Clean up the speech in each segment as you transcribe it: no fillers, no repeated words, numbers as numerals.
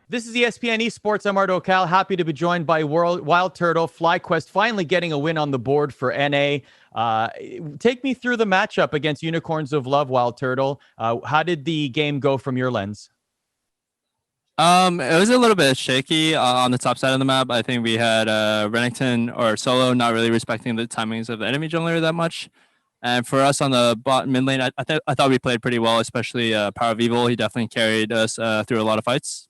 This is ESPN Esports. I'm Arda Ocal. Happy to be joined by Wildturtle. FlyQuest finally getting a win on the board for NA. Take me through the matchup against Unicorns of Love, Wildturtle. How did the game go from your lens? It was a little bit shaky on the top side of the map. I think we had Renekton or Solo not really respecting the timings of the enemy jungler that much. And for us on the bot mid lane, I thought we played pretty well, especially Power of Evil. He definitely carried us through a lot of fights.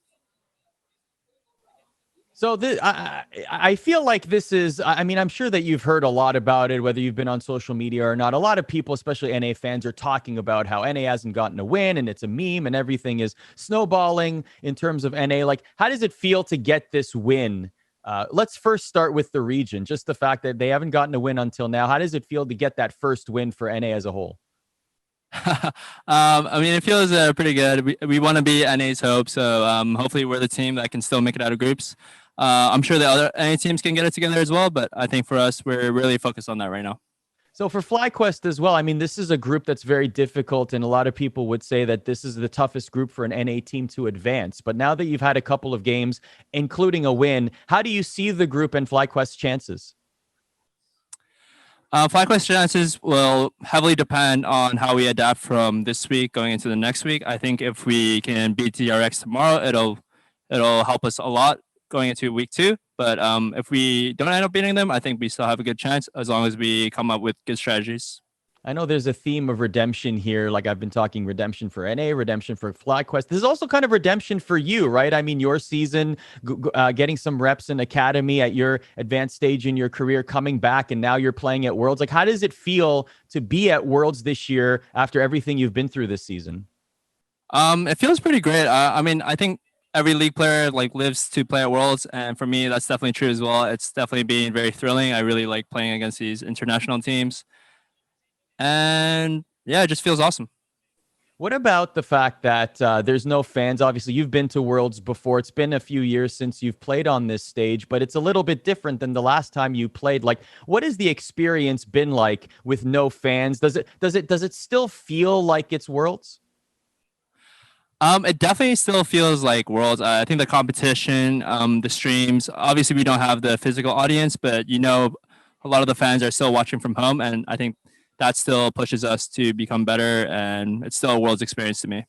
So I feel like this is, I mean, I'm sure that you've heard a lot about it, whether you've been on social media or not. A lot of people, especially NA fans, are talking about how NA hasn't gotten a win and it's a meme and everything is snowballing in terms of NA. Like, how does it feel to get this win? Let's first start with the region, just the fact that they haven't gotten a win until now. How does it feel to get that first win for NA as a whole? I mean, it feels pretty good. We want to be NA's hope, so hopefully we're the team that can still make it out of groups. I'm sure the other NA teams can get it together as well, but I think for us, we're really focused on that right now. So for FlyQuest as well, I mean, this is a group that's very difficult, and a lot of people would say that this is the toughest group for an NA team to advance. But now that you've had a couple of games, including a win, how do you see the group and FlyQuest's chances? FlyQuest chances will heavily depend on how we adapt from this week going into the next week. I think if we can beat DRX tomorrow, it'll help us a lot going into week 2. But if we don't end up beating them, I think we still have a good chance as long as we come up with good strategies. I know there's a theme of redemption here. Like I've been talking redemption for NA, redemption for FlyQuest. This is also kind of redemption for you, right? I mean, your season, getting some reps in academy at your advanced stage in your career, coming back, and now you're playing at Worlds. Like, how does it feel to be at Worlds this year after everything you've been through this season? It feels pretty great. I mean, I think every league player lives to play at Worlds, and for me, that's definitely true as well. It's definitely been very thrilling. I really like playing against these international teams. And yeah, it just feels awesome. What about the fact that there's no fans? Obviously, you've been to Worlds before. It's been a few years since you've played on this stage, but it's a little bit different than the last time you played. Like, what has the experience been like with no fans? Does it still feel like it's Worlds? It definitely still feels like Worlds. I think the competition, the streams. Obviously, we don't have the physical audience, but a lot of the fans are still watching from home, and I think that still pushes us to become better, and it's still a World's experience to me.